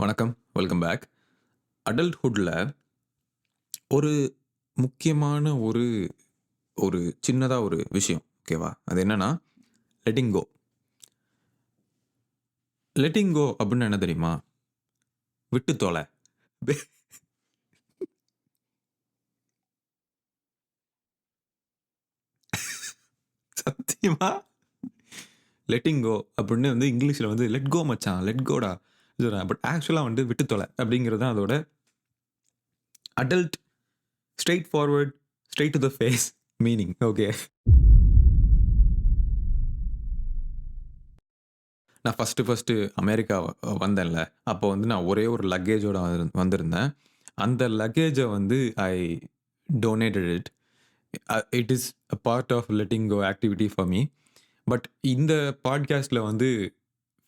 வணக்கம். Welcome back. அடல்ட்ஹுட்ல ஒரு முக்கியமான ஒரு ஒரு சின்னதா ஒரு விஷயம். ஓகேவா? அது என்னன்னா, லெட்டிங் கோ. லெட்டிங் கோ அப்டின்னா என்ன தெரியுமா? விட்டு தொல. பே சத்தியமா லெட்டிங் கோ அப்டின்னு வந்து இங்கிலீஷ்ல வந்து லெட் கோ மச்சான், லெட் கோடா. பட் ஆக்சுவலா வந்து விட்டு தொல அப்டிங்கிறது தான் அதோட adult straightforward, straight to the face meaning. Okay. நான் ஃபர்ஸ்ட்டு அமெரிக்கா வந்தேன்ல, அப்போ வந்து நான் ஒரே ஒரு லக்கேஜோட வந்திருந்தேன். அந்த லக்கேஜ வந்து I donated it. It is a part of letting go activity for me. But இந்த பாட்காஸ்ட்ல வந்து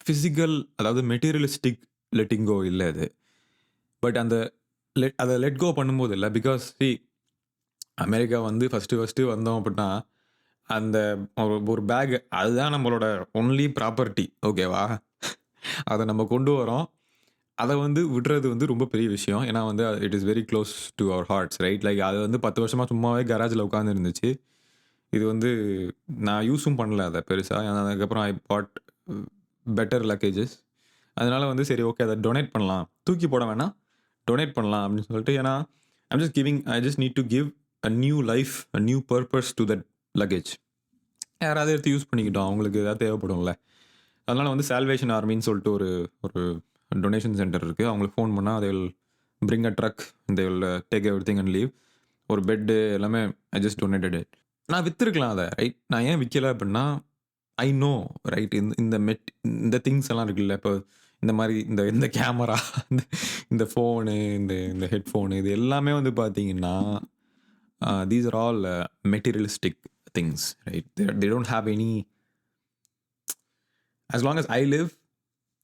பிசிக்கல் அதாவது மெட்டீரியலிஸ்டிக் லெட்டிங் கோ இல்ல இது. பட் அந்த அத லெட் கோ பண்ணும்போது இல்ல. பிகாஸ் அமெரிக்கா வந்து ஃபர்ஸ்ட்டு வந்தோம் அப்டின்னா, அந்த ஒரு ஒரு பேக் அதுதான் நம்மளோட ஒன்லி ப்ராப்பர்ட்டி. ஓகேவா? அத நம்ம கொண்டு வரோம். அத வந்து விடுறது வந்து ரொம்ப பெரிய விஷயம். ஏன்னா வந்து it is very close to our hearts right? Like அது வந்து 10 வருஷமா சும்மாவே கராஜ்ல உட்கார்ந்து இருந்துச்சு. இது வந்து நான் யூஸும் பண்ணல அத பெருசா. அதுக்கப்புறம் ஐ பாட் பெட்டர் லக்கேஜஸ். அதனால வந்து சரி ஓகே அத டொனேட் பண்ணலாம். தூக்கி போட வேணாம். டொனேட் பண்ணலாம் அப்படின்னு சொல்லிட்டு ஏன்னா, I just need to give a new life, a new purpose to that luggage. யாராவது எடுத்து யூஸ் பண்ணிக்கிட்டோம். அவங்களுக்கு ஏதாவது தேவைப்படும்ல. அதனால வந்து சால்வேஷன் ஆர்மின்னு சொல்லிட்டு ஒரு ஒரு டொனேஷன் சென்டர் இருக்கு. அவங்களுக்கு ஃபோன் பண்ணா they will bring a truck. They will take everything and leave. ஒரு பெட்டு எல்லாமே ஐ ஜஸ்ட் டொனேட்டட் இட். நான் வித்துருக்கலாம் அத ரைட். நான் ஏன் விக்கல அப்டின்னா, ஐ நோ ரைட் இந்த திங்ஸ் எல்லாம் இருக்குல்ல. இப்போ இந்த மாரி இந்த கேமரா, இந்த இந்த ஃபோனு, இந்த ஹெட்ஃபோனு இது எல்லாமே வந்து பார்த்தீங்கன்னா, these are all materialistic things right. They don't have any as long as I live,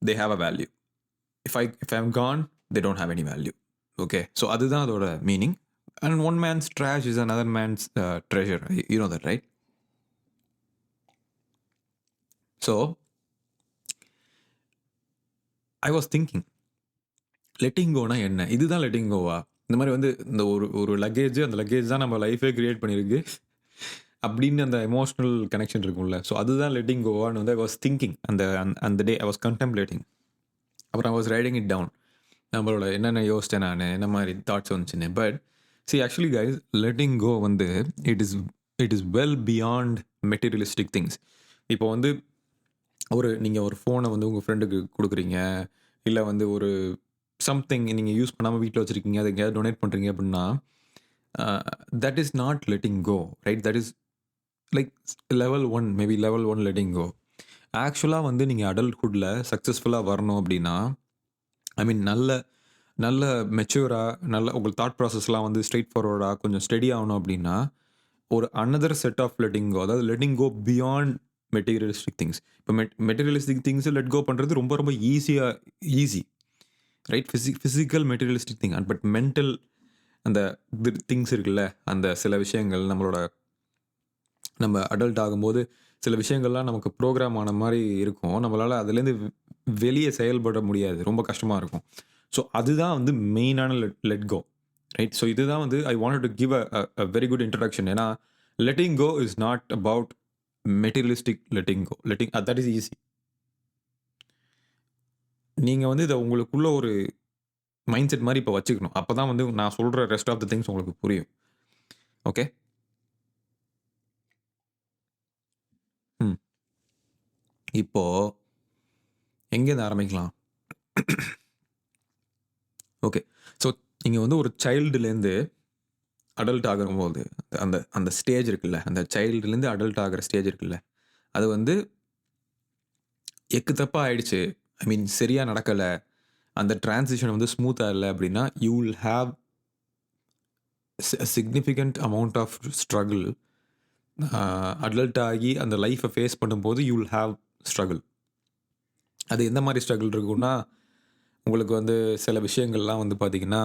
they have a value. If I'm gone, they don't have any value. Okay. So அதுதான் அதோட meaning. And one man's trash is another man's treasure. You know that, right? So I was thinking, letting கோனா என்ன? இதுதான் letting Goa? இந்த மாரி வந்து இந்த ஒரு ஒரு லக்கேஜ் அந்த லக்கேஜ் தான் நம்ம லைஃபே கிரியேட் பண்ணியிருக்கு. அப்படின்னு அந்த எமோஷனல் கனெக்ஷன் இருக்கும்ல. ஸோ அதுதான் லெட்டிங் கோவான்னு வந்து ஐ வாஸ் திங்கிங். அந்த அந்த டே ஐ வாஸ் கன்டெம்ப்ளேட்டிங். அப்புறம் I was writing it down. நம்மளோட என்னென்ன யோசிச்சேன் நானு, என்ன மாரி தாட்ஸ் வந்துச்சுன்னு. But actually guys letting go வந்து it is it is well beyond materialistic things. இப்போ வந்து நீங்க ஒரு ஃபோன வந்து உங்க ஃப்ரெண்டுக்கு குடுக்குறீங்க. இல்ல வந்து ஒரு சம்திங் நீங்க யூஸ் பண்ணாம வீட்ல வச்சிருக்கீங்க. அத எங்கேயாவது டொனேட் பண்றீங்க அப்டின்னா, that is not letting go right? That is like level 1 maybe level 1 letting go. ஆக்சுவலா வந்து நீங்க அடல்ட்ஹுட்ல சக்சஸ்ஃபுல்லா வரணும் அப்டின்னா, ஐ மீன் நல்ல நல்ல மெச்சூரா, நல்ல உங்க தாட் ப்ராசஸ்லாம் வந்து ஸ்ட்ரெய்ட் ஃபார்வர்டா கொஞ்சம் ஸ்டெடி ஆகணும் அப்டின்னா, ஒரு another set of letting go. அதாவது letting go beyond materialistic things. இப்போ மெட்டீரியலிஸ்டிக் திங்ஸ லெட் கோ பண்றது ரொம்ப ரொம்ப easy right? Physical materialistic thing. But mental அந்த திங்ஸ் இருக்குல்ல, அந்த சில விஷயங்கள் நம்ம அடல்ட் ஆகும்போது சில விஷயங்கள்லாம் நமக்கு புரோகிராம் ஆன மாரி இருக்கும். நம்மளால அதுலேருந்து வெளிய செயல்பட முடியாது. ரொம்ப கஷ்டமா இருக்கும். ஸோ அதுதான் வந்து மெயினான லெட் கோ ரைட்? ஸோ இதுதான் வந்து I wanted to give a very good introduction. ஏன்னா letting go is not about materialistic letting go. That is easy. நீங்க வந்து இத உங்களுக்குள்ள ஒரு மைண்ட் செட் மாரி இப்ப வச்சுக்கணும். அப்பதான் வந்து நான் சொல்ற ரெஸ்ட் ஆஃப் த திங்ஸ் உங்களுக்கு புரியும். ஓகே? ம். இப்போ எங்கேருந்து ஆரம்பிக்கலாம்? ஓகே. ஸோ நீங்க வந்து ஒரு சைல்டுலேருந்து அடல்ட் ஆகும்போது, அந்த அந்த ஸ்டேஜ் இருக்குல்ல, அந்த சைல்டுலேருந்து அடல்ட் ஆகுற ஸ்டேஜ் இருக்குல்ல, அது வந்து எக்கு தப்பா ஆயிடுச்சு. ஐ மீன் சரியா நடக்கல. அந்த டிரான்சிஷன் வந்து ஸ்மூத்தா இல்ல அப்டின்னா, you will have significant amount of struggle. Adult ஆகி அந்த லைஃப்ப ஃபேஸ் பண்ணும்போது யூ வில் ஹேவ் ஸ்ட்ரகிள். அது எந்த மாரி ஸ்ட்ரகிள் இருக்கும்னா, உங்களுக்கு வந்து சில விஷயங்கள்லாம் வந்து பார்த்தீங்கன்னா,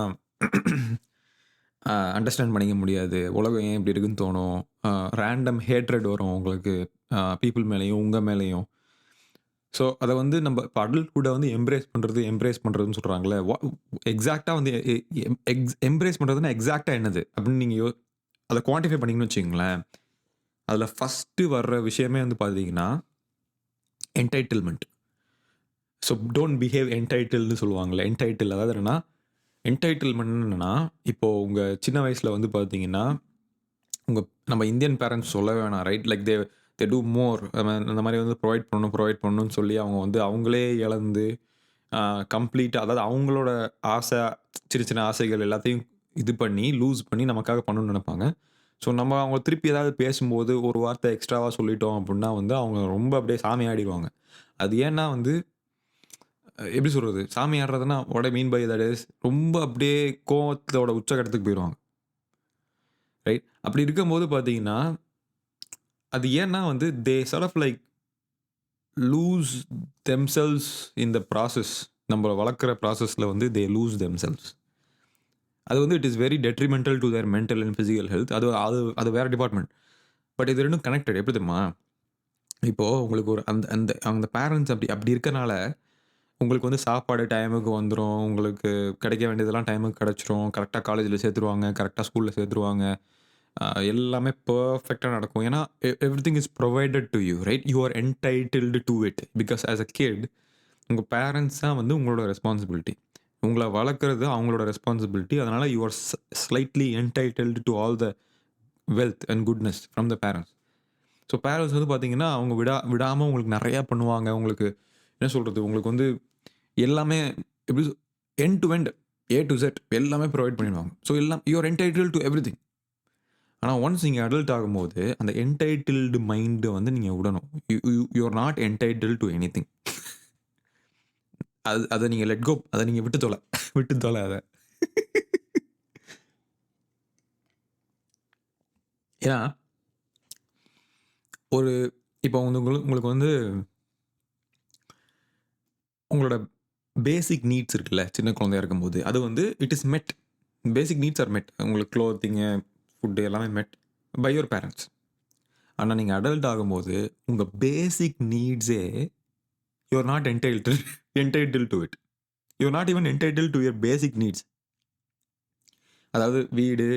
அண்டர்ஸ்டாண்ட் பண்ணிக்க முடியாது. உலகம் ஏன் இப்படி இருக்குன்னு தோணும். ரேண்டம் ஹேட்ரட் வரும் உங்களுக்கு. பீப்பிள் மேலயும், உங்க மேலயும். ஸோ அத வந்து நம்ம இப்ப அடல்ட்ஹுட்ட வந்து எம்ப்ரேஸ் பண்றதுன்னு சொல்றாங்கல்ல. எக்ஸாக்ட்டா வந்து எம்ப்ரேஸ் பண்றதுன்னா எக்ஸாக்ட்டா என்னது? அப்படின்னு நீங்க அத குவான்டிஃபை பண்ணீங்கன்னு வச்சுக்கங்களேன். அதுல ஃபர்ஸ்ட்டு வர்ற விஷயமே வந்து பார்த்தீங்கன்னா, என்டைட்டில்மென்ட். ஸோ டோன்ட் பிஹேவ் என்டைட்டில்டுன்னு சொல்லுவாங்கல்ல. அதாவது என்னன்னா, என்டைட்டில்மென்ட்னா என்னன்னா, இப்போ உங்க சின்ன வயசுல வந்து பார்த்தீங்கன்னா, உங்க நம்ம இந்தியன் பேரண்ட்ஸ் சொல்ல வேணாம் ரைட்? லைக் தே டூ மோர். அந்த மாரி வந்து ப்ரொவைட் பண்ணணும்னு சொல்லி அவங்க வந்து அவங்களே இழந்து, கம்ப்ளீட்டா அதாவது அவங்களோட ஆசை, சின்ன சின்ன ஆசைகள் எல்லாத்தையும் இது பண்ணி, லூஸ் பண்ணி நமக்காக பண்ணணும்னு நெனைப்பாங்க. ஸோ நம்ம அவங்க திருப்பி ஏதாவது பேசும்போது, ஒரு வார்த்தை எக்ஸ்ட்ராவா சொல்லிட்டோம் அப்புட்ன்னா வந்து, அவங்க ரொம்ப அப்படியே சாமி ஆடிருவாங்க. அது ஏன்னா வந்து எப்படி சொல்றது? சாமி ஆடுறதுன்னா, what I mean by that is ரொம்ப அப்படியே கோவத்தோட உச்சகட்டத்துக்கு போயிருவாங்க. ரைட்? அப்படி இருக்கும்போது பார்த்தீங்கன்னா, அது ஏன்னா வந்து they sort of like lose themselves in the process. நம்மள வளர்க்குற ப்ராசஸ்ல வந்து தே லூஸ் தெம்செல்வ்ஸ். அது வந்து it is very detrimental to their mental and physical health. அது அது அது வேற டிபார்ட்மெண்ட். பட் இது 2ம் கனெக்டட். எப்படி தெரியுமா? இப்போ உங்களுக்கு ஒரு அந்த அந்த அந்த பேரண்ட்ஸ் அப்படி அப்படி இருக்கனால, உங்களுக்கு வந்து சாப்பாடு டைமுக்கு வந்துரும். உங்களுக்கு கிடைக்க வேண்டியதெல்லாம் டைமுக்கு கிடைச்சிரும். கரெக்ட்டா காலேஜ்ல சேர்த்துருவாங்க. கரெக்ட்டா ஸ்கூல்ல சேர்த்துருவாங்க. அ எல்லாமே பெர்ஃபெக்ட்டா நடக்கும். ஏன்னா, everything is provided to you right? You are entitled to it. Because as a kid உங்க பேரண்ட்ஸ் தான் வந்து உங்களோட ரெஸ்பான்சிபிலிட்டி. உங்கள வளர்க்கறது அவங்களோட ரெஸ்பான்சிபிலிட்டி. அதனால you are slightly entitled to all the wealth and goodness from the parents. So parents வந்து பார்த்தீங்கன்னா, அவங்க விடாம உங்களுக்கு நெறையா பண்ணுவாங்க. உங்களுக்கு என்ன சொல்றது? உங்களுக்கு வந்து எல்லாமே எப்படி end to end, A to Z எல்லாமே புரொவைட் பண்ணிடுவாங்க. ஸோ எல்லாம் you are entitled to everything. ஆனா ஒன்ஸ் நீங்க அடல்ட் ஆகும்போது, அந்த என்டைட்டில்டு மைண்ட வந்து நீங்க விடணும். You you you are not entitled to anything. அத நீங்க லெட் கோ. அத நீங்க விட்டு தொல. விட்டு தொல அத. ஏன்னா, ஒரு இப்போ வந்து உங்களுக்கு வந்து உங்களோட பேசிக் நீட்ஸ் இருக்குல்ல, சின்ன குழந்தையா இருக்கும்போது, அது வந்து இட் இஸ் மெட். பேசிக் நீட்ஸ் ஆர் மெட். உங்களுக்கு குளோத்திங்கு, ஃபுட் எல்லாமே மெட் பை யுவர் பேரண்ட்ஸ். ஆனா நீங்க அடல்ட் ஆகும்போது, உங்க பேசிக் நீட்ஸே you are not entitled to it. You are not even entitled to your basic needs. அதாவது வீடு,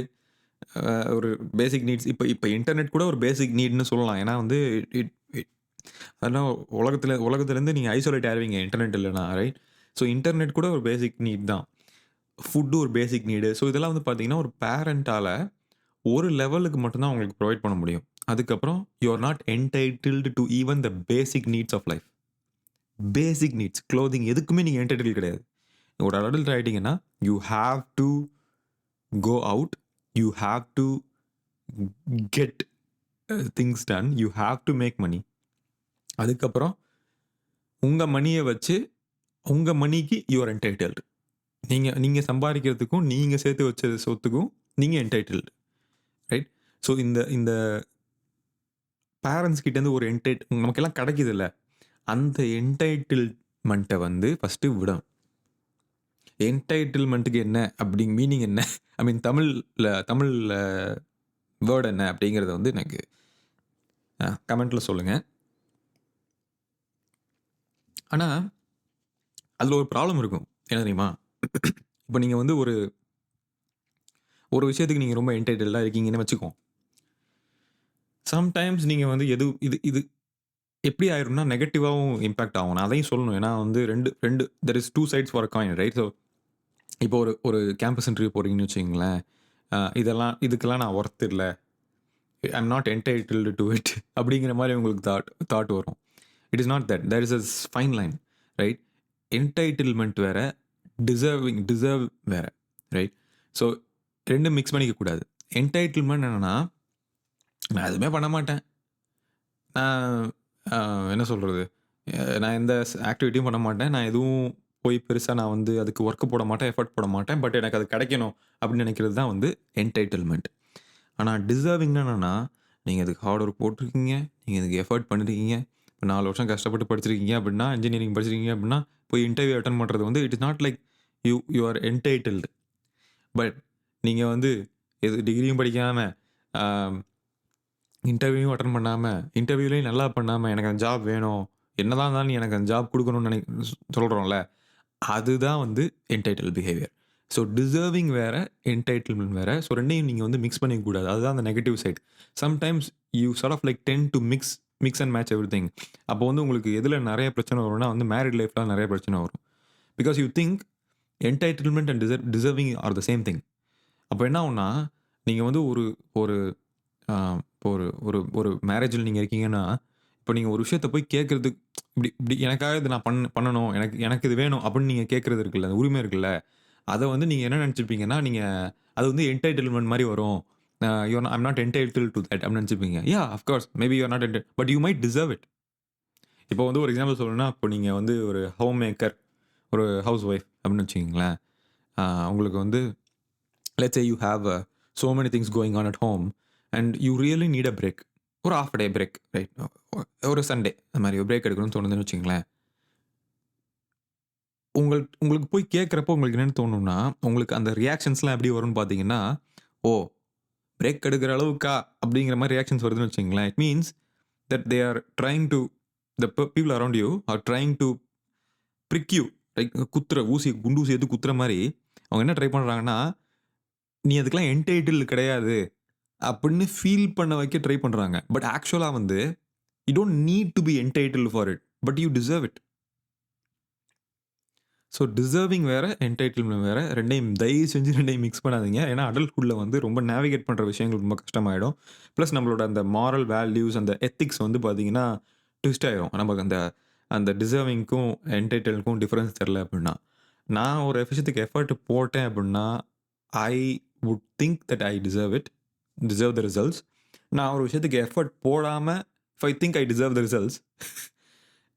ஒரு பேசிக் நீட்ஸ். இப்ப இப்ப இன்டர்நெட் கூட ஒரு பேசிக் நீட்ன்னு சொல்லலாம். ஏன்னா வந்து இட் இட் அதெல்லாம் உலகத்துலேருந்து நீங்க ஐசோலேட் ஆயிருவீங்க இன்டர்நெட் இல்லன்னா, ரைட்? ஸோ இன்டர்நெட் கூட ஒரு பேசிக் நீட் தான். ஃபுட்டு ஒரு பேசிக் நீடு. ஸோ இதெல்லாம் வந்து பார்த்தீங்கன்னா, ஒரு பேரண்ட்டால ஒரு லெவலுக்கு மட்டும் தான் உங்களுக்கு புரொவைட் பண்ண முடியும். அதுக்கப்புறம் you are not entitled to even the basic needs of life. Basic needs, clothing எதுக்குமே நீங்க என்டைட்டில் கிடையாது. ஒரு அடல்ட் ஆயிட்டீங்கன்னா, you have to go out. You have to get things done. You have to make money. அதுக்கப்புறம் உங்க மனிய வச்சு, உங்க மனிக்கு you are entitled. நீங்க நீங்க சம்பாரிக்கிறதுக்கும், நீங்க சேர்த்து வச்ச சொத்துக்கும் நீங்க என்டைட்டில்டு. ரைட்? ஸோ இந்த இந்த பேரண்ட்ஸ் கிட்டேருந்து ஒரு நமக்கெல்லாம் கிடைக்குதுல்ல. அந்த என்டைட்டில்மென்ட்ட வந்து ஃபர்ஸ்ட்டு விடணும். என்டைட்டில்மென்ட்க்கு என்ன மீனிங் என்ன? ஐ மீன் தமிழ்ல வேர்ட் என்ன அப்படிங்கிறத வந்து எனக்கு கமெண்ட்ல சொல்லுங்க. ஆனா, அதுல ஒரு ப்ராப்ளம் இருக்கும். என்ன தெரியுமா? இப்ப நீங்க வந்து ஒரு ஒரு விஷயத்துக்கு நீங்க ரொம்ப என்டைட்டில்டா இருக்கீங்கன்னு வச்சுக்குவோம். சம்டைம்ஸ் நீங்க வந்து இது இது எப்படி ஆயிரும்னா நெகட்டிவாவும் இம்பாக்ட் ஆகும். நான் அதையும் சொல்லணும். ஏன்னா வந்து 2 there is 2 sides for a coin right? So இப்போ ஒரு ஒரு கேம்பஸ் இன்டர்வியூ போறீங்கன்னு வச்சுக்கங்களேன். இதுக்கெல்லாம் நான் ஒர்த் இல்ல. I am not entitled to it அப்படிங்கிற மாரி உங்களுக்கு தாட் வரும். It is not that. There is a fine line right? Entitlement வேற, டிசர்வ் வேற ரைட்? ஸோ 2ம் மிக்ஸ் பண்ணிக்க கூடாது. என்டைட்டில்மென்ட் என்னன்னா, நான் எதுவுமே பண்ண மாட்டேன். நான் என்ன சொல்றது? நான் எந்த ஆக்டிவிட்டியும் பண்ண மாட்டேன். நான் எதுவும் போய் பெருசா நான் வந்து அதுக்கு ஒர்க் போட மாட்டேன், எஃபோர்ட் போட மாட்டேன். பட் எனக்கு அது கிடைக்கணும் அப்படின்னு நினைக்கிறது தான் வந்து என்டைட்டில்மென்ட். ஆனா டிசர்விங்னா என்னன்னா, நீங்க அதுக்கு ஹார்ட் ஒர்க் போட்டிருக்கீங்க. நீங்க இதுக்கு எஃபோர்ட் பண்ணியிருக்கீங்க. இப்ப 4 வருஷம் கஷ்டப்பட்டு படிச்சிருக்கீங்க அப்படின்னா, இன்ஜினியரிங் படிச்சிருக்கீங்க அப்படின்னா, போய் இன்டர்வியூ அட்டெண்ட் பண்றது வந்து it is not like you are entitled. But நீங்க வந்து டிகிரியும் படிக்காம, ஆ இன்டர்வியூவும் அட்டெண்ட் பண்ணாம, இன்டர்வியூலயும் நல்லா பண்ணாம, எனக்கு அந்த ஜாப் வேணும். என்னதான் இருந்தாலும் நீ எனக்கு அந்த ஜாப் குடுக்கணும்னு சொல்றோம்ல. அதுதான் வந்து என்டைட்டில் பிஹேவியர். ஸோ டிசர்விங் வேற, என்டைட்டில்மென்ட் வேற. ஸோ 2யும் நீங்க வந்து மிக்ஸ் பண்ணிக்க கூடாது. அதுதான் அந்த negative side. Sometimes you sort of like tend to mix and match everything. அப்போ வந்து உங்களுக்கு எதுல நெறைய பிரச்சனை வரும்னா வந்து மேரிட் லைஃப்ல நெறைய பிரச்சனை வரும். Because you think entitlement and deserving are the same thing. அப்போ என்ன ஆகும்னா, நீங்க வந்து ஒரு ஒரு அ இப்போ ஒரு ஒரு ஒரு மேரேஜ்ல நீங்க இருக்கீங்கன்னா, இப்போ நீங்க ஒரு விஷயத்த போய் கேட்கறதுக்கு இப்படி இப்படி எனக்காக இத நான் பண்ணணும். எனக்கு எனக்கு இது வேணும் அப்படின்னு நீங்க கேட்கறது இருக்குல்ல, அந்த உரிமை இருக்குல்ல. அத வந்து நீங்க என்ன நெனச்சுப்பீங்கன்னா, நீங்க அது வந்து என்டைட்டில்மென்ட் மாரி வரும். I am not entitled to that அப்படின்னு நெனச்சுப்பீங்க. Yeah! Of course maybe you are not but you might deserve it. இப்போ வந்து ஒரு எக்ஸாம்பிள் சொல்லணும்னா, இப்போ நீங்க வந்து ஒரு ஹோம் மேக்கர், ஒரு ஹவுஸ் ஒய்ஃப் அப்படின்னு வச்சுக்கங்களேன். அ உங்களுக்கு வந்து let's say you have so many things going on at home and you really need a break. ஒரு ஹால்ஃப் டே பிரேக் ரைட். ஒரு சண்டே அந்த மாரி ஒரு பிரேக் எடுக்கணும்னு தோணுதுன்னு வச்சுக்கங்களேன். உங்களுக்கு போய் கேட்கிறப்போ உங்களுக்கு என்னன்னு தோணும்னா, உங்களுக்கு அந்த ரியாக்ஷன்ஸ்லாம் எப்படி வரும்னு பார்த்தீங்கன்னா, "ஓ! பிரேக் எடுக்கிற அளவுக்கா?" அப்படிங்கிற மாரி ரியாக்ஷன்ஸ் வருதுன்னு வச்சுக்கங்களேன். It means that they are trying to people around you are trying to prick you. Like குத்துற ஊசி குண்டு ஊசி எடுத்து குத்துற மாரி, அவங்க என்ன ட்ரை பண்றாங்கன்னா, "நீ அதுக்கெல்லாம் என்டைட்டில்டு கிடையாது." அப்படின்னு ஃபீல் பண்ண வைக்க ட்ரை பண்றாங்க. பட் ஆக்சுவலா வந்து you don't need to be entitled for it. But you deserve it. So deserving வேற, என்டைட்டில்மென்ட் வேற. 2யும் தயவு செஞ்சு 2யும் மிக்ஸ் பண்ணாதீங்க. ஏன்னா அடல்ட்ஹுட்ல வந்து ரொம்ப நேவிகேட் பண்ற விஷயங்கள் ரொம்ப கஷ்டமாயிடும். பிளஸ் நம்மளோட அந்த மாரல் வேல்யூஸ், அந்த எத்திக்ஸ் வந்து பார்த்தீங்கன்னா, ட்விஸ்ட் ஆயிரும். நமக்கு அந்த அந்த டிசர்விங்க்கும், என்டைட்டில்க்கும் டிஃபரன்ஸ் தெரியல அப்டின்னா. நான் ஒரு விஷயத்துக்கு எஃபோர்ட் போட்டேன் அப்டின்னா, I would think that I deserve the results. நான் ஒரு விஷயத்துக்கு எஃபோர்ட் போடாம, if I think I deserve the results,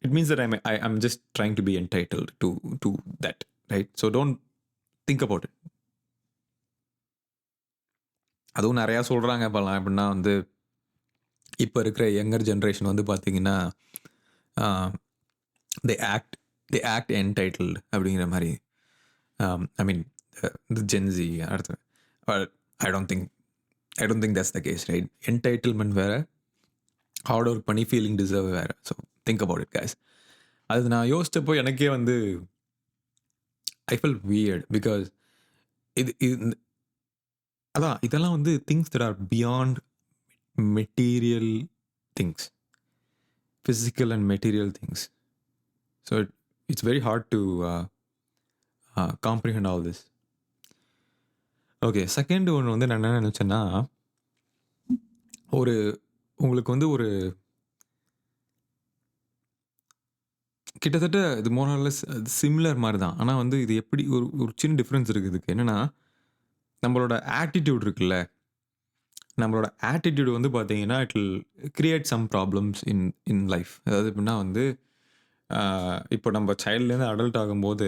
it means that I'm just trying to be entitled to that, right? So don't think about it. அதுவும் நெறையா சொல்றாங்க இப்பலாம். எப்படின்னா வந்து, இப்ப இருக்கிற யங்கர் ஜெனரேஷன் வந்து பார்த்தீங்கன்னா, ஆ தே ஆக்ட் என்டைட்டில்டு அப்படிங்கிற மாரி. ஐ மீன் இந்த ஜென் ஸி அடுத்து but I don't think that's the case, right? Entitlement வேற, ஹார்ட் ஒர்க் பண்ணி ஃபீலிங் டிசர்வ் வேற. So think about it guys. அது நான் யோசிச்சப்போ எனக்கே வந்து ஐ ஃபெல்ட் வியர்ட் பிகாஸ் இது இது அதான் இதெல்லாம் வந்து things that R beyond material things. Physical and material things. So it's very hard to comprehend all this. Okay, second ஒன்று வந்து நான் என்ன நினச்சேன்னா, ஒரு உங்களுக்கு வந்து ஒரு கிட்டத்தட்ட இது மோர் ஆர் லெஸ் சிமிலர் மாரி தான். ஆனா வந்து இது எப்படி ஒரு ஒரு சின்ன டிஃபரன்ஸ் இருக்கு இதுக்கு. என்னன்னா, நம்மளோட ஆட்டிட்யூட் இருக்குல்ல, நம்மளோட ஆட்டிட்யூட் வந்து பார்த்தீங்கன்னா, it will create some problems in life. அதாவது எப்படின்னா வந்து, இப்போ நம்ம சைல்ட்லேருந்து அடல்ட் ஆகும்போது,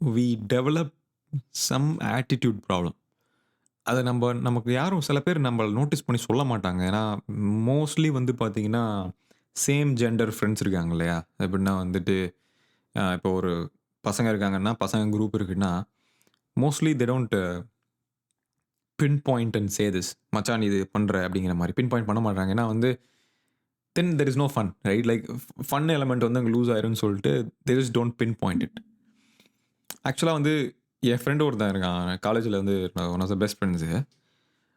we develop some attitude problem. அத நமக்கு யாரும் சில பேர் நம்மள நோட்டீஸ் பண்ணி சொல்ல மாட்டாங்க. ஏன்னா, மோஸ்ட்லி வந்து பார்த்தீங்கன்னா, சேம் ஜெண்டர் ஃப்ரெண்ட்ஸ் இருக்காங்க இல்லையா? எப்படின்னா வந்துட்டு, இப்போ ஒரு பசங்க இருக்காங்கன்னா, பசங்க குரூப் இருக்குன்னா, mostly they don't pin point and say this. "மச்சான் நீ இது பண்ற" அப்படிங்கிற மாரி. பின் பாயிண்ட் பண்ண மாட்டாங்க. ஏன்னா வந்து, then there is no fun, right? Like fun element வந்து அங்க லூஸ் ஆயிரும்னு சொல்லிட்டு, they just don't pinpoint it. ஆக்சுவலா வந்து என் ஃப்ரெண்ட் ஒருத்தன் இருக்கான். காலேஜ்ல வந்து one of the best friends.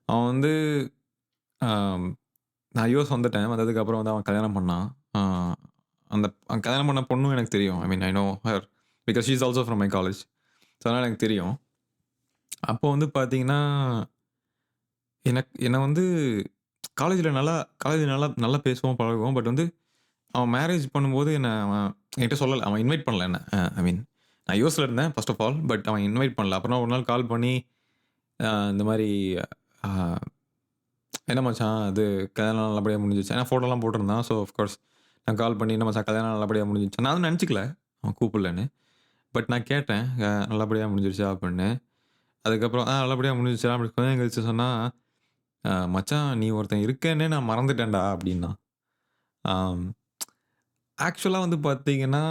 அவன் வந்து ஆம், நான் யுஎஸ் வந்துட்டேன். வந்ததுக்கப்புறம் வந்து அவன் கல்யாணம் பண்ணான். ஆ அந்த அவன் கல்யாணம் பண்ண பொண்ணும் எனக்கு தெரியும். I mean I know her because she is also from my college. So அதனால எனக்கு தெரியும். அப்போ வந்து பார்த்தீங்கன்னா, என்ன வந்து காலேஜ்ல நல்லா நல்லா பேசுவோம், பழகுவோம். பட் வந்து அவன் மேரேஜ் பண்ணும்போது அவன் என்கிட்ட சொல்லல. அவன் இன்வைட் பண்ணல என்ன. ஐ மீன் நான் யுஎஸ்ல இருந்தேன் ஃபர்ஸ்ட் ஆஃப் ஆல். பட் அவன் இன்வைட் பண்ணல. அப்புறம் ஒரு நாள் கால் பண்ணி இந்த மாரி அ "என்ன மச்சான் அது கல்யாணம் நல்லபடியா முடிஞ்சுருச்சா?" ஏன்னா ஃபோட்டோலாம் போட்டிருந்தான். ஸோ ஆஃப் கோர்ஸ் நான் கால் பண்ணி "என்ன மச்சான் கல்யாணம் நல்லபடியா முடிஞ்சுருச்சா?" நான் வந்து நினச்சுக்கல அவன் கூப்பிடலன்னு. பட் நான் கேட்டேன் "நல்லபடியா முடிஞ்சிருச்சா?" அப்படின்னு. அதுக்கப்புறம் நல்லபடியா முடிஞ்சுச்சுடா" அப்படி கொஞ்ச நேரம் கழிச்சு சொன்னா, மச்சான் நீ ஒருத்தன் இருக்கேன்னே நான் மறந்துட்டேன்டா" அப்படின்னான். ஆம். ஆக்சுவலா வந்து பார்த்தீங்கன்னா,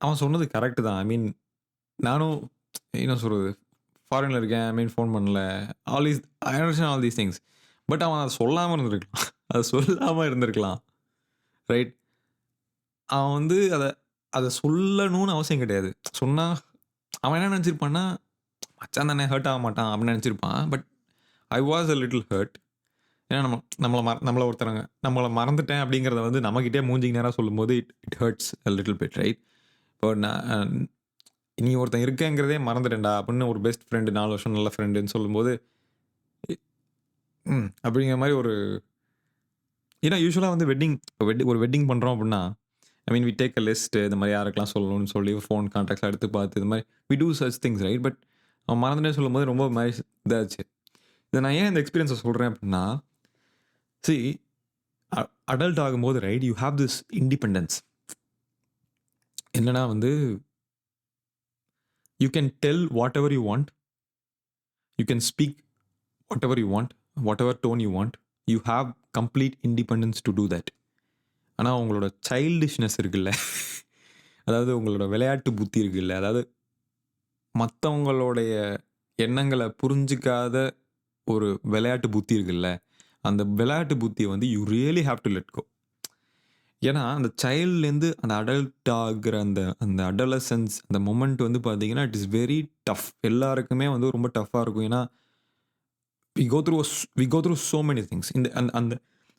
அவன் சொன்னது கரெக்ட் தான். ஐ மீன் நானும் என்ன சொல்றது, ஃபாரின்ல இருக்கேன். ஐ மீன் ஃபோன் பண்ணல. All these I understand all these things. But அவன் அத சொல்லாம இருந்திருக்கலாம். அத சொல்லாம இருந்திருக்கலாம். ரைட்? அவன் வந்து அத சொல்லணும்னு அவசியம் கிடையாது. சொன்னா அவன் என்ன நெனச்சிருப்பான்னா, மச்சான் தானே ஹர்ட் ஆக மாட்டான் அப்படின்னு நெனச்சிருப்பான். But I was a little hurt. ஏன்னா நம்மள ஒருத்தவங்க நம்மள மறந்துட்டேன் அப்படிங்கிறத வந்து நம்மகிட்டயே மூஞ்சிக்கு நேரா சொல்லும்போது it it hurts a little bit right? இப்போ நான் நீ ஒருத்தன் இருக்கேங்கிறதே மறந்துட்டேன்டா அப்படின்னு ஒரு பெஸ்ட் ஃப்ரெண்ட் 4 வருஷம் நல்ல ஃப்ரெண்டுன்னு சொல்லும்போது, அப்படிங்கிற மாரி ஒரு ஏன்னா யூசுவலா வந்து ஒரு வெட்டிங் பண்றோம் அப்படின்னா, I mean we take a list இந்த மாரி யாருக்கெல்லாம் சொல்லணும்னு சொல்லி ஃபோன் கான்டாக்ட்ஸ்லாம் எடுத்து பார்த்து இது மாரி we do such things right? But அவன் மறந்துட்டேன்னு சொல்லும்போது ரொம்ப ஒரு மாரி இதாச்சு. இத நான் ஏன் இந்த எக்ஸ்பீரியன்ஸ சொல்றேன் அப்படின்னா, சி அ அடல்ட் ஆகும்போது right you have this independence. என்னன்னா வந்து you can tell whatever you want. You can speak whatever you want. Whatever tone you want. You have complete independence to do that. ஆனா உங்களோட childishness இருக்குல்ல, அதாவது உங்களோட விளையாட்டு புத்தி இருக்குல்ல, அதாவது மத்தவங்களுடைய எண்ணங்கள புரிஞ்சுக்காத ஒரு விளையாட்டு புத்தி இருக்குல்ல, அந்த விளையாட்டு புத்திய வந்து you really have to let go. ஏன்னா, அந்த சைல்ட்லேருந்து அந்த அடல்ட் ஆகுற அந்த அந்த அடாலசன்ஸ் அந்த மொமெண்ட் வந்து பார்த்தீங்கன்னா, இட் இஸ் வெரி டஃப். எல்லாருக்குமே வந்து ரொம்ப டஃப்பா இருக்கும். ஏன்னா, we go through so many things. இந்த அந்த அந்த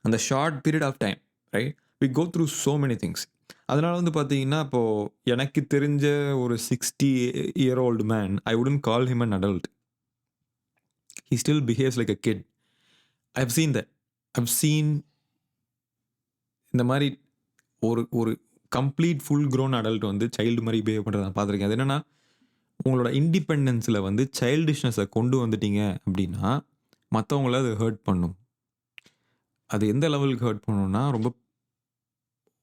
அந்த short period of time right? We go through so many things. அதனால வந்து பார்த்தீங்கன்னா, இப்போ எனக்கு தெரிஞ்ச ஒரு 60 year old man, I wouldn't call him an adult. He still behaves like a kid. I have seen that. I have seen இந்த மாரி ஒரு ஒரு கம்ப்ளீட் ஃபுல் க்ரோன் அடல்ட் வந்து சைல்டு மாரி பிஹேவ் பண்றத நான் பார்த்துருக்கேன். அது என்னன்னா, உங்களோட இண்டிபெண்டன்ஸ்ல வந்து சைல்டிஷ்னஸ கொண்டு வந்துட்டீங்க அப்டின்னா, மத்தவங்கள அது ஹர்ட் பண்ணும். அது எந்த லெவலுக்கு ஹர்ட் பண்ணும்னா, ரொம்ப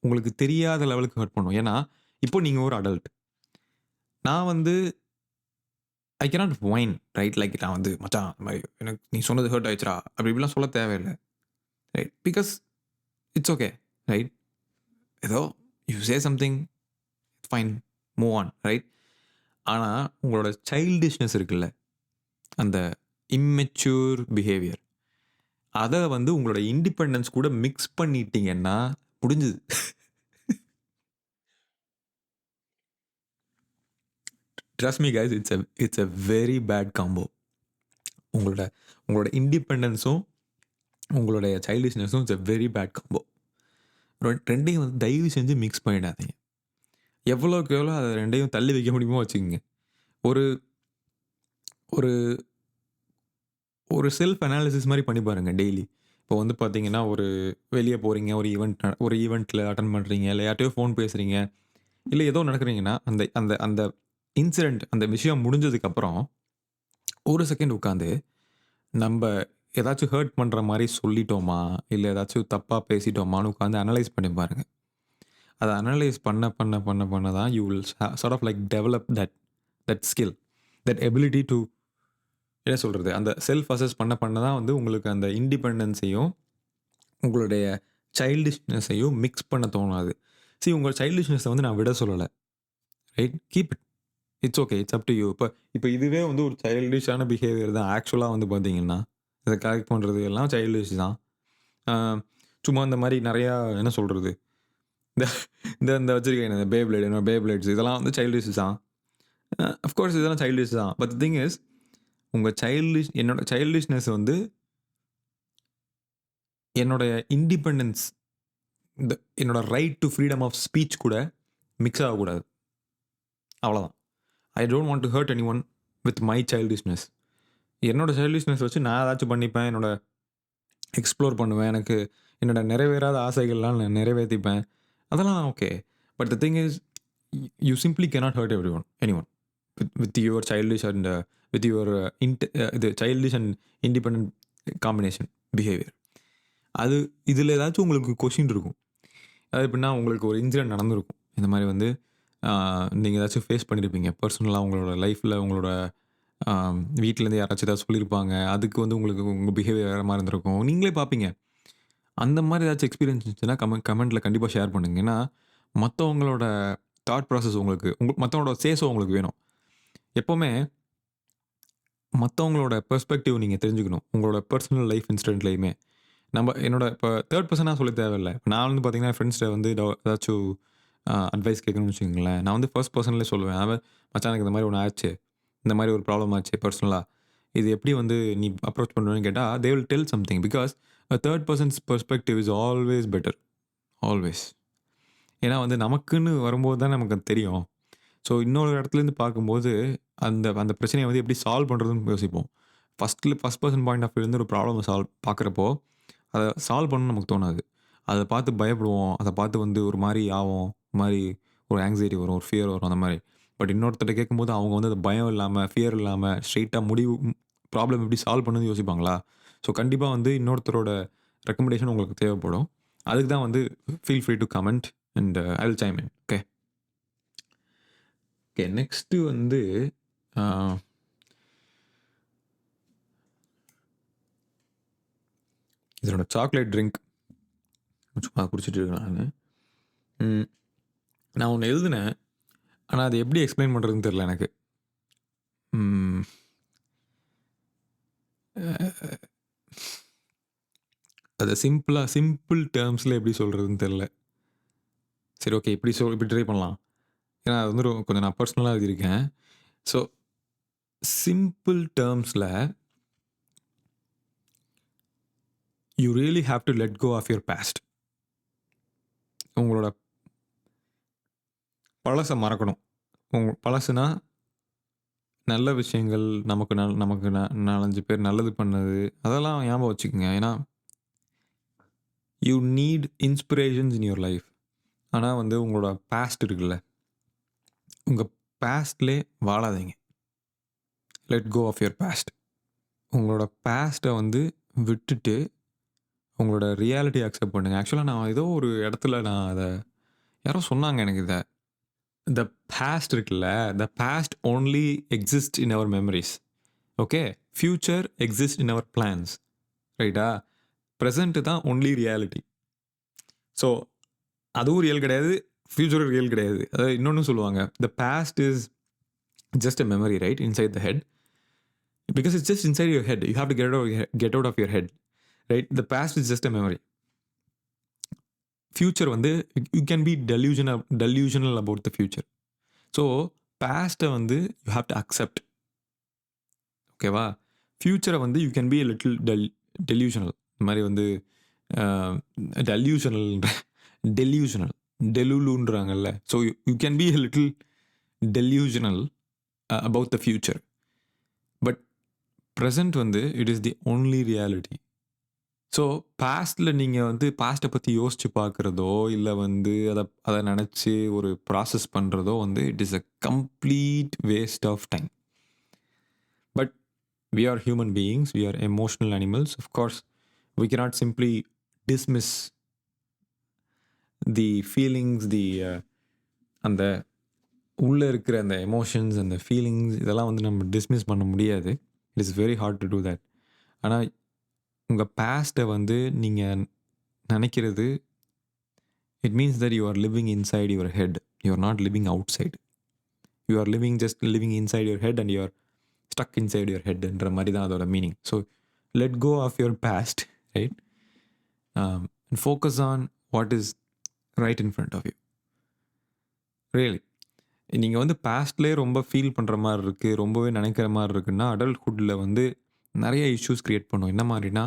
உங்களுக்கு தெரியாத லெவலுக்கு ஹர்ட் பண்ணும். ஏன்னா, இப்போ நீங்க ஒரு அடல்ட். நான் வந்து I cannot whine right? Like நான் வந்து மச்சான் இந்த மாரி எனக்கு நீ சொன்னது ஹர்ட் ஆயிடுச்சுடா, அப்டி இப்டிலாம் சொல்ல தேவையில்ல. Right? Because it's okay. Right? ஏதோ you say something fine. Move on. Right? ஆனா, உங்களோட சைல்டிஷ்னஸ் இருக்குல்ல, அந்த இம்மெச்சூர் பிஹேவியர். அத வந்து உங்களோட இண்டிபெண்டன்ஸ் கூட மிக்ஸ் பண்ணிட்டீங்கன்னா, முடிஞ்சுது. Trust me guys it's a very bad combo. உங்களோட உங்களோட இண்டிபெண்டன்ஸும், உங்களுடைய சைல்டிஷ்னஸும் it's a very bad combo. 2யும் வந்து தயவு செஞ்சு மிக்ஸ் பண்ணிடாதீங்க. எவ்வளோக்கு எவ்வளோ அத 2யும் தள்ளி வைக்க முடியுமோ வச்சுக்கங்க. ஒரு ஒரு ஒரு செல்ஃப் அனாலிசிஸ் மாரி பண்ணி பாருங்க டெய்லி. இப்போ வந்து பார்த்தீங்கன்னா, ஒரு வெளிய போறீங்க, ஒரு ஈவென்ட்ல அட்டெண்ட் பண்றீங்க, இல்ல யார்ட்டயோ ஃபோன் பேசுறீங்க, இல்ல ஏதோ நடக்குறீங்கன்னா, அந்த அந்த அந்த இன்சிடென்ட் அந்த விஷயம் முடிஞ்சதுக்கப்புறம், ஒரு செகண்ட் உட்காந்து, நம்ப ஏதாச்சும் ஹர்ட் பண்ற மாரி சொல்லிட்டோமா? இல்ல ஏதாச்சும் தப்பா பேசிட்டோமான்னு உட்காந்து அனலைஸ் பண்ணி பாருங்க. அத அனலைஸ் பண்ண தான் you will sort of like develop that skill, that ability to என்ன சொல்றது? அந்த செல்ஃப் அசஸ் பண்ண தான் வந்து உங்களுக்கு அந்த இண்டிபெண்டன்ஸையும், உங்களுடைய சைல்டிஷ்னஸையும் மிக்ஸ் பண்ண தோணாது. உங்க சைல்டிஷ்னஸ வந்து நான் விட சொல்லல. Right? Keep it. It's okay. It's up to you. இப்ப இதுவே வந்து ஒரு சைல்டிஷான பிஹேவியர் தான். ஆக்சுவலா வந்து பார்த்தீங்கன்னா, இத கரெக்ட் பண்றது எல்லாம் சைல்டிஷ் தான். ஆ சும்மா இந்த மாரி நெறையா என்ன சொல்றது? இந்த இந்த இந்த வச்சிருக்கேனே இந்த பேப்ளேட்ஸ் இதெல்லாம் வந்து சைல்டிஷ் தான். ஆஃப் கோர்ஸ் இதெல்லாம் சைல்டிஷ் தான். பட் தி திங் இஸ் உங்க என்னோட சைல்டிஷ்னஸ் வந்து என்னுடைய இண்டிபெண்டன்ஸ் என்னோட right to freedom of speech கூட மிக்ஸ் ஆகக்கூடாது. அவ்வளோதான். I don't want to hurt anyone with my childishness. என்னோட சைல்டிஷ்னஸ் வச்சு நான் ஏதாச்சும் பண்ணிப்பேன். என்னோட எக்ஸ்ப்ளோர் பண்ணுவேன். எனக்கு என்னோட நிறைவேறாத ஆசைகள்லாம் நான் நிறைவேத்திப்பேன். அதெல்லாம் okay. But the thing is you simply cannot hurt anyone with your childish and with your இது childish and independent combination behaviour. அது இதில ஏதாச்சும் உங்களுக்கு கொஸ்டின் இருக்கும். அது எப்படின்னா உங்களுக்கு ஒரு இன்சிடென்ட் நடந்திருக்கும். இந்த மாரி வந்து நீங்க ஏதாச்சும் ஃபேஸ் பண்ணியிருப்பீங்க. பெர்சனலா உங்களோட லைஃப்ல உங்களோட அ வீட்லேருந்து யாராச்சும் ஏதாவது சொல்லியிருப்பாங்க. அதுக்கு வந்து உங்களுக்கு உங்க பிஹேவியர் வேற மாரி இருந்திருக்கும். நீங்களே பார்ப்பீங்க. அந்த மாரி ஏதாச்சும் எக்ஸ்பீரியன்ஸ் இருந்துச்சுன்னா கமெண்ட்ல கண்டிப்பா ஷேர் பண்ணுங்க. ஏன்னா, மத்தவங்களோட தாட் ப்ராசஸ் மத்தவங்களோட உங்களுக்கு வேணும். எப்பவுமே மத்தவங்களோட பெர்ஸ்பெக்டிவ் நீங்க தெரிஞ்சுக்கணும். உங்களோட பெர்சனல் லைஃப் இன்சிடென்ட்லயுமே. என்னோட இப்ப 3 பெர்சனா சொல்ல தேவையில்ல. இப்ப நான் வந்து பார்த்தீங்கன்னா, ஃப்ரெண்ட்ஸ்ட்ட வந்து ஏதாச்சும் அட்வைஸ் கேட்கணும்னு வச்சுக்கோங்களேன், நான் வந்து ஃபர்ஸ்ட் பெர்சன்லேயே சொல்லுவேன். அவன் மச்சான் எனக்கு இந்த மாதிரி ஒண்ணு ஆச்சு. இந்த மாதிரி ஒரு ப்ராப்ளம் ஆச்சு பர்சனலா. இது எப்படி வந்து நீ அப்ரோச் பண்ணுவேன்னு கேட்டா, they will tell something because third persons perspective is always better. Always. ஏன்னா வந்து நமக்குன்னு வரும்போது தான் நமக்கு அது தெரியும். ஸோ இன்னொரு இடத்துலேருந்து பார்க்கும்போது, அந்த அந்த பிரச்சனைய வந்து எப்படி சால்வ் பண்ணுறதுன்னு யோசிப்போம். ஃபர்ஸ்ட் பெர்சன் பாயிண்ட் ஆஃப் வியூலேருந்து ஒரு ப்ராப்ளம பார்க்குறப்போ, அத சால்வ் பண்ணணும்னு நமக்கு தோணாது. அத பார்த்து பயப்படுவோம். அத பார்த்து வந்து ஒரு மாரி ஆவோம். ஒரு மாரி ஒரு ஆங்ஸைட்டி வரும். ஒரு ஃபியர் வரும் அந்த மாரி. பட் இன்னொருத்தர்ட்ட கேட்கும்போது அவங்க வந்து அது பயம் இல்லாம, ஃபியர் இல்லாம ஸ்ட்ரெய்ட்டா முடிவு ப்ராப்ளம் எப்படி சால்வ் பண்ணணும்னு யோசிப்பாங்களா? ஸோ கண்டிப்பா வந்து இன்னொருத்தரோட ரெக்கமெண்டேஷன் உங்களுக்கு தேவைப்படும். அதுக்கு தான் வந்து feel free to comment and I will chime in. Okay. Okay. Next வந்து ஆ இதனோட சாக்லேட் ட்ரிங்க் சும்மா குடிச்சிட்டு இருக்கேன் நானு. ம். நான் ஒண்ணு எழுதினேன். ஆனா, அது எப்படி எக்ஸ்ப்ளைன் பண்றதுன்னு தெரியல எனக்கு. ம். அ அத சிம்பிள் டெர்ம்ஸ்ல எப்படி சொல்றதுன்னு தெரியல. சரி ஓகே. இப்படி ட்ரை பண்ணலாம். ஏன்னா, அது வந்து கொஞ்சம் நான் பெர்சனலா எழுதியிருக்கேன். ஸோ, சிம்பிள் டெர்ம்ஸ்ல you really have to let go of your past. உங்களோட பழச மறக்கணும். பழசுனா நல்ல விஷயங்கள் நமக்கு 4, 5 பேர் நல்லது பண்ணது, அதெல்லாம் ஞாபகம் வச்சுக்கங்க. ஏன்னா, you need inspirations in your life. ஆனா வந்து உங்களோட பாஸ்ட் இருக்குல்ல, உங்க பாஸ்ட்லயே வாழாதீங்க. Let go of your past. உங்களோட பாஸ்ட்ட வந்து விட்டுட்டு, உங்களோட ரியாலிட்டிய அக்செப்ட் பண்ணுங்க. ஆக்சுவலா நான் ஏதோ ஒரு இடத்துல நான் அத யாரோ சொன்னாங்க எனக்கு இத. த பாஸ்ட் இருக்குல்ல, the past only exist in our memories. Okay. Future exist in our plans. ரைட்டா? பிரசன்ட் தான் ஒன்லி ரியாலிட்டி. ஸோ அதுவும் ரியல் கிடையாது. ஃபியூச்சரும் ரியல் கிடையாது. அதாவது இன்னொன்னு சொல்லுவாங்க. The past is just a memory, right? Inside the head. Because it's just inside your head. You have to get out of your head. Right? The past is just a memory. Future வந்து you can be delusional about the future. So, past வந்து you have to accept. ஓகேவா? ஃபியூச்சரை வந்து you can be a little delusional. இந்த மாதிரி வந்து delusional delusional டெலுலுன்றாங்கல்ல. So you can be a little delusional about the future. But present வந்து it is the only reality. So பாஸ்ட்டில் நீங்கள் வந்து பாஸ்ட்டை பற்றி யோசிச்சு பார்க்குறதோ, இல்லை வந்து அதை நினச்சி ஒரு ப்ராசஸ் பண்ணுறதோ வந்து it is a complete waste of time. But we are human beings, we are emotional animals. Of course, we cannot simply dismiss the feelings, அந்த உள்ளே இருக்கிற அந்த எமோஷன்ஸ், அந்த ஃபீலிங்ஸ் இதெல்லாம் வந்து நம்ம டிஸ்மிஸ் பண்ண முடியாது. It is very hard to do that. ஆனால் உங்கள் பாஸ்ட்டை வந்து நீங்கள் நினைக்கிறது, it means that you are living inside your head. You are not living outside. You are just living inside your head and you are stuck inside your ஹெட்ன்ற மாதிரி தான் அதோட meaning. So let go of your past, right? And focus on what is right in front of you. Really நீங்கள் வந்து பாஸ்ட்லேயே ரொம்ப feel பண்ணுற மாதிரி இருக்குது, ரொம்பவே நினைக்கிற மாதிரி இருக்குன்னா, அடல்ட்ஹுட்டில் வந்து நிறைய இஷ்யூஸ் க்ரியேட் பண்ணும். என்ன மாதிரினா,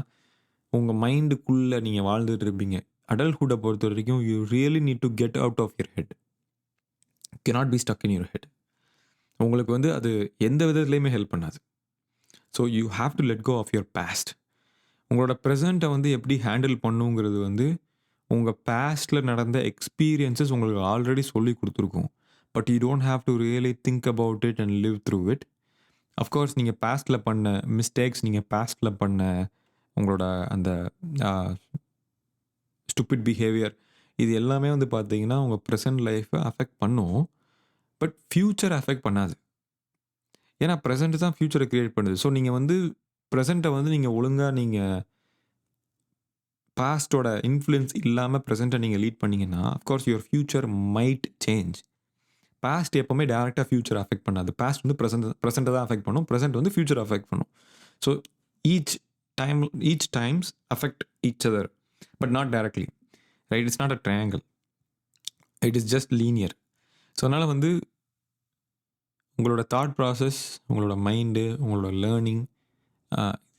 உங்கள் மைண்டுக்குள்ளே நீங்கள் வாழ்ந்துட்டு இருப்பீங்க. அடல்ட்ஹுட்டை பொறுத்த வரைக்கும் you really need to get out of your head. Cannot be stuck in your head. உங்களுக்கு வந்து அது எந்த விதத்துலையுமே ஹெல்ப் பண்ணாது. So you have to let go of your past. உங்களோட ப்ரெசண்ட்டை வந்து எப்படி ஹேண்டில் பண்ணுங்கிறது வந்து உங்கள் பாஸ்ட்டில் நடந்த எக்ஸ்பீரியன்ஸஸ் உங்களுக்கு ஆல்ரெடி சொல்லி கொடுத்துருக்கும். But you don't have to really think about it and live through it. Of course நீங்கள் பாஸ்ட்டில் பண்ண மிஸ்டேக்ஸ், நீங்கள் பாஸ்ட்டில் பண்ண உங்களோட அந்த ஸ்டூபிட் பிஹேவியர், இது எல்லாமே வந்து பார்த்தீங்கன்னா உங்கள் ப்ரெசன்ட் லைஃப்பை அஃபெக்ட் பண்ணும். பட் ஃப்யூச்சரை அஃபெக்ட் பண்ணாது. ஏன்னா ப்ரெசென்ட் தான் ஃப்யூச்சரை கிரியேட் பண்ணுது. ஸோ நீங்கள் வந்து ப்ரெசென்ட்டை வந்து நீங்கள் ஒழுங்காக நீங்கள் பாஸ்ட்டோட இன்ஃப்ளூயன்ஸ் இல்லாமல் ப்ரெசென்ட்டை நீங்கள் லீட் பண்ணீங்கன்னா, of course your future might change. Past எப்போவுமே டேரெக்டாக ஃப்யூச்சர் அஃபெக்ட் பண்ணாது. பாஸ்ட் வந்து ப்ரெசென்ட்டை தான் அஃபெக்ட் பண்ணும். ப்ரெசென்ட் வந்து ஃப்யூச்சர் அஃபெக்ட் பண்ணும். So each times affect each other but not directly, right? It's not a triangle. It is just linear. So அதனால் வந்து உங்களோட தாட் ப்ராசஸ், உங்களோட மைண்டு, உங்களோட லேர்னிங்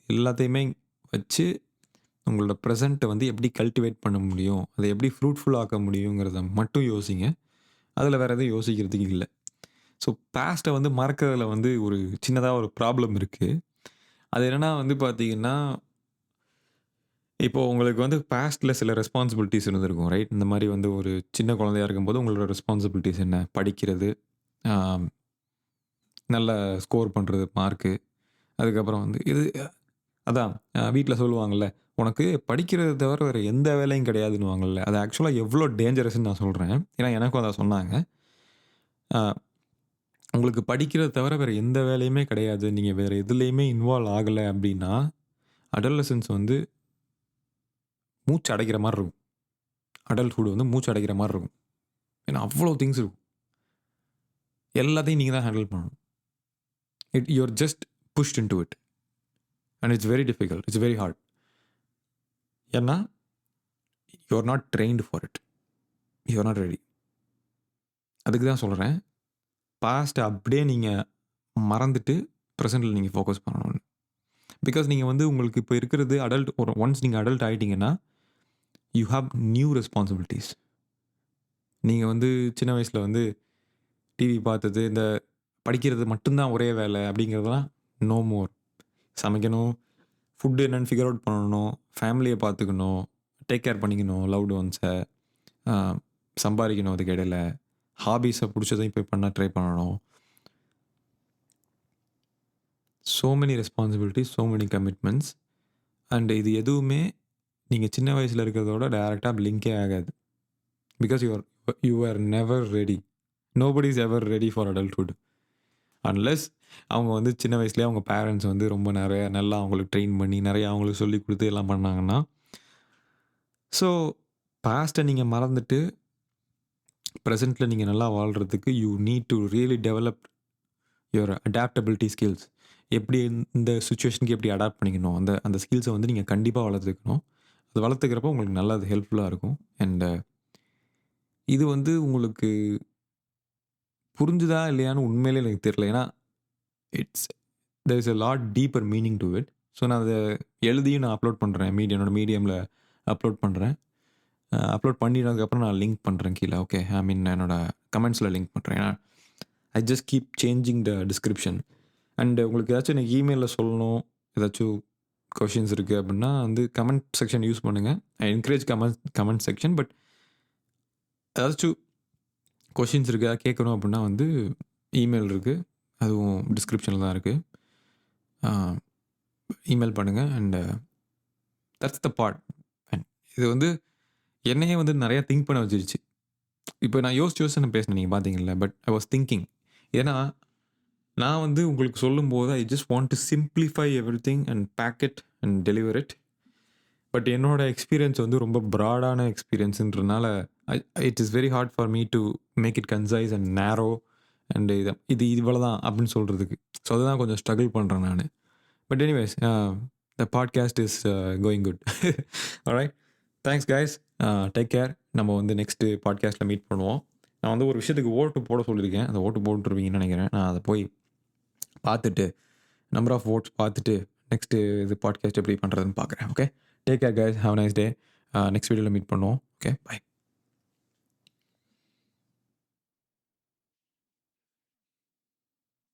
எல்லாத்தையுமே வச்சு உங்களோட ப்ரெசண்ட்டை வந்து எப்படி கல்டிவேட் பண்ண முடியும், அதை எப்படி ஃப்ரூட்ஃபுல் ஆக்க முடியுங்கிறத மட்டும் யோசிங்க. அதில் வேறு எதுவும் யோசிக்கிறதுக்கு இல்லை. ஸோ பாஸ்ட்டை வந்து மறக்கிறதுல வந்து ஒரு சின்னதாக ஒரு ப்ராப்ளம் இருக்குது. அது என்னென்னா வந்து பார்த்தீங்கன்னா, இப்போது உங்களுக்கு வந்து பாஸ்ட்டில் சில ரெஸ்பான்சிபிலிட்டிஸ் இருந்திருக்கும், ரைட்? இந்த மாதிரி வந்து ஒரு சின்ன குழந்தையா இருக்கும்போது உங்களோட ரெஸ்பான்சிபிலிட்டிஸ் என்ன? படிக்கிறது, நல்ல ஸ்கோர் பண்ணுறது, மார்க்கு. அதுக்கப்புறம் வந்து இது அதான் வீட்டில் சொல்லுவாங்கள்ல, உனக்கு படிக்கிறத தவிர வேறு எந்த வேலையும் கிடையாதுன்னுவாங்கள்ல. அது ஆக்சுவலாக எவ்வளோ டேஞ்சரஸ்ன்னு நான் சொல்கிறேன். ஏன்னா எனக்கும் அதான் சொன்னாங்க. உங்களுக்கு படிக்கிறத தவிர வேறு எந்த வேலையுமே கிடையாது, நீங்கள் வேறு எதுலேயுமே இன்வால்வ் ஆகலை அப்படின்னா, அடலசன்ஸ் வந்து மூச்சு அடைக்கிற மாதிரி இருக்கும். அடல்ட்ஹுட் வந்து மூச்சு அடைக்கிற மாதிரி இருக்கும். ஏன்னா அவ்வளோ திங்ஸ் இருக்கும். எல்லாத்தையும் நீங்கள் தான் ஹேண்டில் பண்ணணும். You are just pushed into it and it's very difficult, it's very hard. ஏன்னா you are not trained for it, you are not ready. அதுக்கு தான் சொல்கிறேன், பாஸ்ட்டை அப்படியே நீங்கள் மறந்துட்டு ப்ரெசென்ட்டில் நீங்கள் ஃபோக்கஸ் பண்ணணும்னு. பிகாஸ் நீங்கள் வந்து உங்களுக்கு இப்போ இருக்கிறது அடல்ட். ஒன்ஸ் நீங்கள் அடல்ட் ஆகிட்டிங்கன்னா யூ ஹாவ் நியூ ரெஸ்பான்சிபிலிட்டிஸ். நீங்கள் வந்து சின்ன வயசில் வந்து டிவி பார்த்தது, இந்த படிக்கிறது மட்டும்தான் ஒரே வேலை அப்படிங்கிறதுலாம் நோ மோர். சமைக்கணும், ஃபுட்டு என்னென்னு ஃபிகர் அவுட் பண்ணணும், ஃபேமிலியை பார்த்துக்கணும், டேக் கேர் பண்ணிக்கணும், லவ்டு ஒன்ஸை சம்பாதிக்கணும். அதுக்கு இடையில ஹாபீஸை பிடிச்சதையும் போய் பண்ண ட்ரை பண்ணணும். So many responsibilities, so many commitments. And இது எதுவுமே நீங்கள் சின்ன வயசில் இருக்கிறதோட டைரெக்டாக லிங்கே ஆகாது. Because you are never ready. Nobody is ever ready for adulthood unless அவங்க வந்து சின்ன வயசுலேயே அவங்க பேரண்ட்ஸ் வந்து ரொம்ப நல்லா அவங்களுக்கு ட்ரெயின் பண்ணி நிறையா அவங்களுக்கு சொல்லி கொடுத்து எல்லாம் பண்ணாங்கன்னா. ஸோ பாஸ்ட்டை நீங்கள் மறந்துட்டு ப்ரெசென்ட்டில் நீங்கள் நல்லா வாழ்கிறதுக்கு you need to really develop your adaptability skills. எப்படி இந்த சுச்சுவேஷனுக்கு எப்படி அடாப்ட் பண்ணிக்கணும், அந்த ஸ்கில்ஸை வந்து நீங்கள் கண்டிப்பாக வளர்த்துக்கணும். அது வளர்த்துக்கிறப்போ உங்களுக்கு நல்லா அது ஹெல்ப்ஃபுல்லாக இருக்கும். அண்ட் இது வந்து உங்களுக்கு புரிஞ்சுதா இல்லையான்னு உண்மையிலே எனக்கு தெரியல. ஏன்னா there is a lot deeper meaning to it. So நான் அதை எழுதியும் நான் அப்லோட் பண்ணுறேன், என்னோட மீடியமில் அப்லோட் பண்ணுறேன். அப்லோட் பண்ணினதுக்கப்புறம் நான் லிங்க் பண்ணுறேன் கீழே. ஓகே, ஐ மீன் என்னோட கமெண்ட்ஸில் லிங்க் பண்ணுறேன். ஏன்னா I just keep changing the description. And உங்களுக்கு ஏதாச்சும் எனக்கு இமெயிலில் சொல்லணும், ஏதாச்சும் கொஷின்ஸ் இருக்குது அப்படின்னா வந்து கமெண்ட் செக்ஷன் யூஸ் பண்ணுங்கள். ஐ என்கரேஜ் கமெண்ட் செக்ஷன். பட் ஏதாச்சும் கொஷின்ஸ் இருக்கா கேட்கணும் அப்படின்னா வந்து இமெயில் இருக்குது, அதுவும் டிஸ்கிரிப்ஷனில் தான் இருக்குது. இமெயில் பண்ணுங்கள். And that's the part. And இது வந்து என்னையே வந்து நிறையா திங்க் பண்ண வச்சிருச்சு. இப்போ நான் யோசிச்சு நான் பேசினேன், நீங்கள் பார்த்தீங்கல்ல. But I was thinking. ஏன்னா நான் வந்து உங்களுக்கு சொல்லும்போது I just want to simplify everything and pack it and deliver it. But என்னோட எக்ஸ்பீரியன்ஸ் வந்து ரொம்ப ப்ராடான எக்ஸ்பீரியன்ஸுன்றனால it is very hard for me to make it concise and narrow. And இது இவ்வளோ தான் அப்படின்னு சொல்கிறதுக்கு. ஸோ அதுதான் கொஞ்சம் ஸ்ட்ரகிள் பண்ணுறேன் நான். But anyways, the podcast is going good. Alright, thanks guys, take care. நம்ம வந்து நெக்ஸ்ட்டு பாட்காஸ்ட்டில் மீட் பண்ணுவோம். நான் வந்து ஒரு விஷயத்துக்கு ஓட்டு போட சொல்லியிருக்கேன், அந்த ஓட்டு போட்டுருவீங்கன்னு நினைக்கிறேன். நான் அதை போய் பார்த்துட்டு நம்பர் ஆஃப் ஓட்ஸ் பார்த்துட்டு நெக்ஸ்ட்டு இது பாட்காஸ்ட் எப்படி பண்ணுறதுன்னு பார்க்குறேன். Okay, take care guys, have nice day. Next வீடியோவில் மீட் பண்ணுவோம். Okay, by.